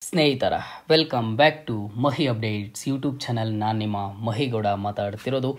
ಸ್ನೇಹಿತರ welcome back to Mahi updates YouTube channel. ನಾನು ನಿಮ್ಮ ಮಹಿಗೌಡ ಮಾತಾಡ್ತಿರೋದು.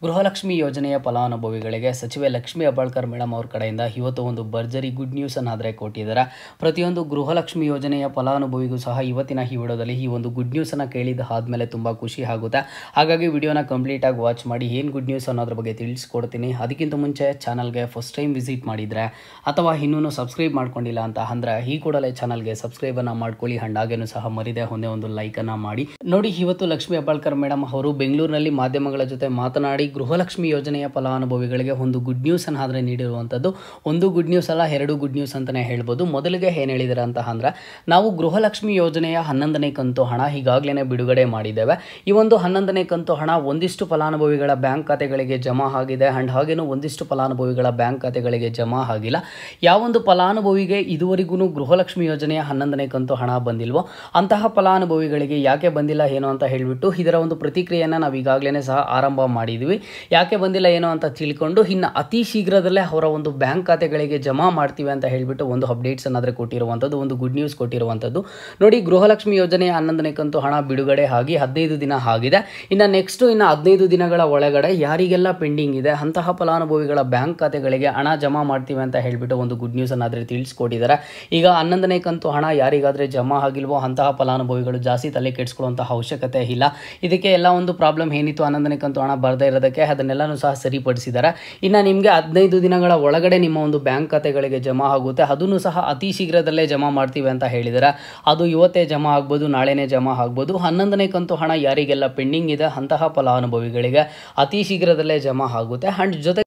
ಗೃಹಲಕ್ಷ್ಮಿ ಯೋಜನೆಯ ಫಲಾನುಭವಿಗಳಿಗೆ ಸಚಿವೆ ಲಕ್ಷ್ಮೀ ಹೆಬ್ಬಾಳ್ಕರ್ ಮೇಡಮ್ ಅವ್ರ ಕಡೆಯಿಂದ ಇವತ್ತು ಒಂದು ಭರ್ಜರಿ ಗುಡ್ ನ್ಯೂಸನ್ನು ಆದರೆ ಕೊಟ್ಟಿದ್ದಾರೆ. ಪ್ರತಿಯೊಂದು ಗೃಹಲಕ್ಷ್ಮಿ ಯೋಜನೆಯ ಫಲಾನುಭವಿಗೂ ಸಹ ಇವತ್ತಿನ ಈ ವಿಡಿಯೋದಲ್ಲಿ ಈ ಒಂದು ಗುಡ್ ನ್ಯೂಸನ್ನು ಕೇಳಿದ ಆದಮೇಲೆ ತುಂಬ ಖುಷಿ ಆಗುತ್ತೆ. ಹಾಗಾಗಿ ವಿಡಿಯೋನ ಕಂಪ್ಲೀಟಾಗಿ ವಾಚ್ ಮಾಡಿ ಏನು ಗುಡ್ ನ್ಯೂಸ್ ಅನ್ನೋದ್ರ ಬಗ್ಗೆ ತಿಳಿಸ್ಕೊಡ್ತೀನಿ. ಅದಕ್ಕಿಂತ ಮುಂಚೆ ಚಾನಲ್ಗೆ ಫಸ್ಟ್ ಟೈಮ್ ವಿಸಿಟ್ ಮಾಡಿದರೆ ಅಥವಾ ಇನ್ನೂ ಸಬ್ಸ್ಕ್ರೈಬ್ ಮಾಡ್ಕೊಂಡಿಲ್ಲ ಅಂತ ಅಂದರೆ ಈ ಕೂಡಲೇ ಚಾನಲ್ಗೆ ಸಬ್ಸ್ಕ್ರೈಬನ್ನು ಮಾಡ್ಕೊಳ್ಳಿ. ಹಾಗೇನು ಸಹ ಮರಿದೆ ಒಂದು ಲೈಕ್ ಅನ್ನ ಮಾಡಿ ನೋಡಿ. ಇವತ್ತು ಲಕ್ಷ್ಮೀ ಹೆಬ್ಬಾಳ್ಕರ್ ಮೇಡಮ್ ಅವರು ಬೆಂಗಳೂರಿನಲ್ಲಿ ಮಾಧ್ಯಮಗಳ ಜೊತೆ ಮಾತನಾಡಿ ಗೃಹಲಕ್ಷ್ಮಿ ಯೋಜನೆಯ ಫಲಾನುಭವಿಗಳಿಗೆ ಒಂದು ಗುಡ್ ನ್ಯೂಸ್ ಅನ್ನು ಆದ್ರೆ ನೀಡಿರುವಂತದ್ದು. ಒಂದು ಗುಡ್ ನ್ಯೂಸ್ ಅಲ್ಲ, ಎರಡು ಗುಡ್ ನ್ಯೂಸ್ ಅಂತಾನೆ ಹೇಳ್ಬೋದು. ಮೊದಲಿಗೆ ಏನ್ ಹೇಳಿದಾರೆ ಅಂತ ಅಂದ್ರೆ, ನಾವು ಗೃಹಲಕ್ಷ್ಮಿ ಯೋಜನೆಯ 11ನೇ ಕಂತು ಹಣ ಈಗಾಗಲೇ ಬಿಡುಗಡೆ ಮಾಡಿದ್ದೇವೆ. ಈ ಒಂದು 11ನೇ ಕಂತು ಹಣ ಒಂದಿಷ್ಟು ಫಲಾನುಭವಿಗಳ ಬ್ಯಾಂಕ್ ಖಾತೆಗಳಿಗೆ ಜಮಾ ಆಗಿದೆ ಅಂಡ್ ಹಾಗೇನು ಒಂದಿಷ್ಟು ಫಲಾನುಭವಿಗಳ ಬ್ಯಾಂಕ್ ಖಾತೆಗಳಿಗೆ ಜಮಾ ಆಗಿಲ್ಲ. ಯಾವೊಂದು ಫಲಾನುಭವಿಗೆ ಇದುವರೆಗೂ ಗೃಹಲಕ್ಷ್ಮಿ ಯೋಜನೆಯ 11ನೇ ಕಂತು ಹಣ ಬಂದಿಲ್ವೋ ಅಂತಹ ಫಲಾನುಭವಿಗಳಿಗೆ ಯಾಕೆ ಬಂದಿಲ್ಲ ಏನು ಅಂತ ಹೇಳಿಬಿಟ್ಟು ಇದರ ಒಂದು ಪ್ರತಿಕ್ರಿಯೆಯನ್ನು ನಾವು ಈಗಾಗಲೇ ಸಹ ಆರಂಭ ಮಾಡಿದ್ವಿ. ಯಾಕೆ ಬಂದಿಲ್ಲ ಏನು ಅಂತ ತಿಳ್ಕೊಂಡು ಇನ್ನು ಅತಿ ಶೀಘ್ರದಲ್ಲೇ ಅವರ ಒಂದು ಬ್ಯಾಂಕ್ ಖಾತೆಗಳಿಗೆ ಜಮಾ ಮಾಡ್ತೀವಿ ಅಂತ ಹೇಳಿಬಿಟ್ಟು ಒಂದು ಅಪ್ಡೇಟ್ಸ್ ಅನ್ನಾದರೆ ಕೊಟ್ಟಿರುವಂಥದ್ದು, ಒಂದು ಗುಡ್ ನ್ಯೂಸ್ ಕೊಟ್ಟಿರುವಂಥದ್ದು. ನೋಡಿ, ಗೃಹಲಕ್ಷ್ಮಿ ಯೋಜನೆಯ 11ನೇ ಕಂತು ಹಣ ಬಿಡುಗಡೆ ಆಗಿ 15 ದಿನ ಆಗಿದೆ. ಇನ್ನು 15 ದಿನಗಳ ಒಳಗಡೆ ಯಾರಿಗೆಲ್ಲ ಪೆಂಡಿಂಗ್ ಇದೆ ಅಂತಹ ಫಲಾನುಭವಿಗಳ ಬ್ಯಾಂಕ್ ಖಾತೆಗಳಿಗೆ ಹಣ ಜಮಾ ಮಾಡ್ತೀವಿ ಅಂತ ಹೇಳಿಬಿಟ್ಟು ಒಂದು ಗುಡ್ ನ್ಯೂಸ್ ಅನ್ನಾದರೆ ತಿಳಿಸ್ಕೊಟ್ಟಿದ್ದಾರೆ. ಈಗ 11ನೇ ಕಂತು ಹಣ ಯಾರಿಗಾದರೆ ಜಮಾ ಆಗಿಲ್ವೋ ಅಂತಹ ಫಲಾನುಭವಿಗಳು ಜಾಸ್ತಿ ತಲೆ ಕೆಡಿಸ್ಕೊಳ್ಳುವಂತಹ ಅವಶ್ಯಕತೆ ಇಲ್ಲ. ಇದಕ್ಕೆ ಎಲ್ಲ ಒಂದು ಪ್ರಾಬ್ಲಮ್ ಏನಿತ್ತು 11ನೇ ಕಂತು ಹಣ ಬರದೇ ಇರೋದಕ್ಕೆ ಅದನ್ನೆಲ್ಲನೂ ಸಹ ಸರಿಪಡಿಸಿದ್ದಾರೆ. ಇನ್ನು ನಿಮಗೆ 15 ದಿನಗಳ ಒಳಗಡೆ ನಿಮ್ಮ ಒಂದು ಬ್ಯಾಂಕ್ ಖಾತೆಗಳಿಗೆ ಜಮಾ ಆಗುತ್ತೆ. ಅದನ್ನು ಸಹ ಅತಿ ಶೀಘ್ರದಲ್ಲೇ ಜಮಾ ಮಾಡ್ತೀವಿ ಅಂತ ಹೇಳಿದ್ದಾರೆ. ಅದು ಇವತ್ತೇ ಜಮಾ ಆಗ್ಬೋದು, ನಾಳೆನೇ ಜಮಾ ಆಗ್ಬೋದು. 11ನೇ ಕಂತು ಹಣ ಯಾರಿಗೆಲ್ಲ ಪೆಂಡಿಂಗ್ ಇದೆ ಅಂತಹ ಫಲಾನುಭವಿಗಳಿಗೆ ಅತಿ ಶೀಘ್ರದಲ್ಲೇ ಜಮಾ ಆಗುತ್ತೆ. ಅಂಡ್ ಜೊತೆ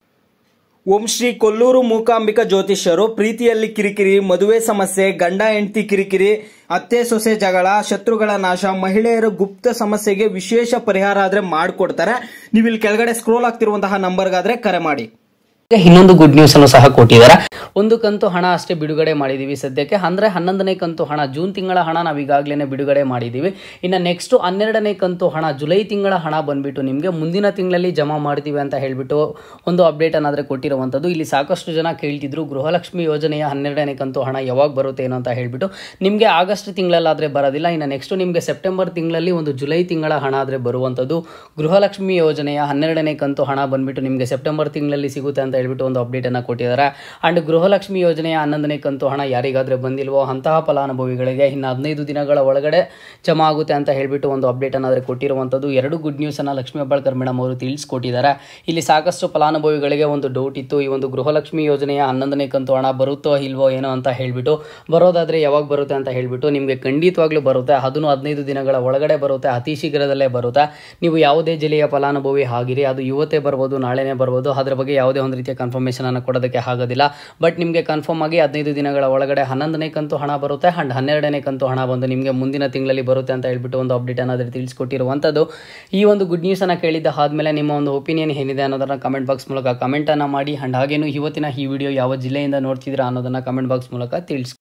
ಓಂ ಶ್ರೀ ಕೊಲ್ಲೂರು ಮೂಕಾಂಬಿಕಾ ಜ್ಯೋತಿಷ್ಯರು ಪ್ರೀತಿಯಲ್ಲಿ ಕಿರಿಕಿರಿ, ಮದುವೆ ಸಮಸ್ಯೆ, ಗಂಡ ಹೆಂಡತಿ ಕಿರಿಕಿರಿ, ಅತ್ತೆ ಸೊಸೆ ಜಗಳ, ಶತ್ರುಗಳ ನಾಶ, ಮಹಿಳೆಯರ ಗುಪ್ತ ಸಮಸ್ಯೆಗೆ ವಿಶೇಷ ಪರಿಹಾರ ಆದ್ರೆ ಮಾಡಿಕೊಡ್ತಾರೆ. ನೀವು ಇಲ್ಲಿ ಕೆಳಗಡೆ ಸ್ಕ್ರೋಲ್ ಆಗ್ತಿರುವಂತಹ ನಂಬರ್ಗಾದ್ರೆ ಕರೆ ಮಾಡಿ. ಇನ್ನೊಂದು ಗುಡ್ ನ್ಯೂಸ್ ಅನ್ನು ಸಹ ಕೊಟ್ಟಿದ್ದಾರೆ. ಒಂದು ಕಂತು ಹಣ ಅಷ್ಟೇ ಬಿಡುಗಡೆ ಮಾಡಿದೀವಿ ಸದ್ಯಕ್ಕೆ. ಅಂದ್ರೆ 11ನೇ ಕಂತು ಹಣ ಜೂನ್ ತಿಂಗಳ ಹಣ ನಾವು ಈಗಾಗಲೇ ಬಿಡುಗಡೆ ಮಾಡಿದೀವಿ. ಇನ್ನು ನೆಕ್ಸ್ಟ್ 12ನೇ ಕಂತು ಹಣ ಜುಲೈ ತಿಂಗಳ ಹಣ ಬಂದ್ಬಿಟ್ಟು ನಿಮಗೆ ಮುಂದಿನ ತಿಂಗಳಲ್ಲಿ ಜಮಾ ಮಾಡ್ತೀವಿ ಅಂತ ಹೇಳ್ಬಿಟ್ಟು ಒಂದು ಅಪ್ಡೇಟ್ ಅನ್ನಾದ್ರೆ ಕೊಟ್ಟಿರುವಂಥದ್ದು. ಇಲ್ಲಿ ಸಾಕಷ್ಟು ಜನ ಕೇಳ್ತಿದ್ರು ಗೃಹಲಕ್ಷ್ಮಿ ಯೋಜನೆಯ 12ನೇ ಕಂತು ಹಣ ಯಾವಾಗ ಬರುತ್ತೆ ಏನೋ ಅಂತ ಹೇಳ್ಬಿಟ್ಟು. ನಿಮಗೆ ಆಗಸ್ಟ್ ತಿಂಗಳಲ್ಲಾದರೆ ಬರೋದಿಲ್ಲ. ಇನ್ನು ನೆಕ್ಸ್ಟ್ ನಿಮಗೆ ಸೆಪ್ಟೆಂಬರ್ ತಿಂಗಳಲ್ಲಿ ಒಂದು ಜುಲೈ ತಿಂಗಳ ಹಣ ಆದರೆ ಬರುವಂಥದ್ದು. ಗೃಹಲಕ್ಷ್ಮಿ ಯೋಜನೆಯ 12ನೇ ಕಂತು ಹಣ ಬಂದ್ಬಿಟ್ಟು ನಿಮಗೆ ಸೆಪ್ಟೆಂಬರ್ ತಿಂಗಳಲ್ಲಿ ಸಿಗುತ್ತೆ ಅಂತ ಹೇಳ್ಬಿಟ್ಟು ಒಂದು ಅಪ್ಡೇಟ್ ಅನ್ನು ಕೊಟ್ಟಿದ್ದಾರೆ. ಅಂಡ್ ಗೃಹಲಕ್ಷ್ಮಿ ಯೋಜನೆಯ 11ನೇ ಕಂತು ಹಣ ಯಾರಿಗಾದ್ರೆ ಬಂದಿಲ್ವೋ ಅಂತಹ ಫಲಾನುಭವಿಗಳಿಗೆ ಇನ್ನು 15 ದಿನಗಳ ಒಳಗಡೆ ಜಮಾ ಆಗುತ್ತೆ ಅಂತ ಹೇಳ್ಬಿಟ್ಟು ಒಂದು ಅಪ್ಡೇಟ್ ಅನ್ನಾದ್ರೆ ಕೊಟ್ಟಿರುವಂಥದ್ದು. ಎರಡು ಗುಡ್ ನ್ಯೂಸ್ ಅನ್ನ ಲಕ್ಷ್ಮೀ ಹೆಬ್ಬಾಳ್ಕರ್ ಮೇಡಮ್ ಅವರು ತಿಳಿಸ್ಕೊಟ್ಟಿದ್ದಾರೆ. ಇಲ್ಲಿ ಸಾಕಷ್ಟು ಫಲಾನುಭವಿಗಳಿಗೆ ಒಂದು ಡೌಟ್ ಇತ್ತು, ಈ ಒಂದು ಗೃಹಲಕ್ಷ್ಮಿ ಯೋಜನೆಯ 11ನೇ ಕಂತು ಹಣ ಬರುತ್ತೋ ಇಲ್ವೋ ಏನೋ ಅಂತ ಹೇಳ್ಬಿಟ್ಟು. ಬರೋದಾದ್ರೆ ಯಾವಾಗ ಬರುತ್ತೆ ಅಂತ ಹೇಳ್ಬಿಟ್ಟು ನಿಮಗೆ ಖಂಡಿತವಾಗ್ಲೂ ಬರುತ್ತೆ. ಅದನ್ನು 15 ದಿನಗಳ ಒಳಗಡೆ ಬರುತ್ತೆ, ಅತಿ ಶೀಘ್ರದಲ್ಲೇ ಬರುತ್ತೆ. ನೀವು ಯಾವುದೇ ಜಿಲ್ಲೆಯ ಫಲಾನುಭವಿ ಆಗಿರಿ, ಅದು ಇವತ್ತೇ ಬರ್ಬೋದು, ನಾಳೆನೇ ಬರ್ಬೋದು. ಅದರ ಬಗ್ಗೆ ಯಾವುದೇ ಒಂದು ರೀತಿಯ ಕನ್ಫರ್ಮೇಷನ್ ಅನ್ನು ಕೊಡೋದಕ್ಕೆ ಆಗೋದಿಲ್ಲ. ಬಟ್ ನಿಮಗೆ ಕನ್ಫರ್ಮ್ ಆಗಿ 15 ದಿನಗಳ ಒಳಗಡೆ 11ನೇ ಕಂತು ಹಣ ಬರುತ್ತೆ ಅಂಡ್ 12ನೇ ಕಂತು ಹಣ ಬಂದು ನಿಮಗೆ ಮುಂದಿನ ತಿಂಗಳಲ್ಲಿ ಬರುತ್ತೆ ಅಂತ ಹೇಳ್ಬಿಟ್ಟು ಒಂದು ಅಪ್ಡೇಟ್ ಅನ್ನಾದ್ರೆ ತಿಳಿಸ್ಕೊಟ್ಟಿರುವಂಥದ್ದು. ಈ ಒಂದು ಗುಡ್ ನ್ಯೂಸ್ ಅನ್ನ ಕೇಳಿದ್ದ ಆದ್ಮೇಲೆ ನಿಮ್ಮ ಒಂದು ಒಪಿನಿಯನ್ ಏನಿದೆ ಅನ್ನೋದನ್ನ ಕಮೆಂಟ್ ಬಾಕ್ಸ್ ಮೂಲಕ ಕಮೆಂಟ್ ಅನ್ನ ಮಾಡಿ. ಅಂಡ್ ಹಾಗೇನು ಇವತ್ತಿನ ಈ ವಿಡಿಯೋ ಯಾವ ಜಿಲ್ಲೆಯಿಂದ ನೋಡ್ತಿದ್ದೀರಾ ಅನ್ನೋದನ್ನ ಕಮೆಂಟ್ ಬಾಕ್ಸ್ ಮೂಲಕ ತಿಳಿಸಿ.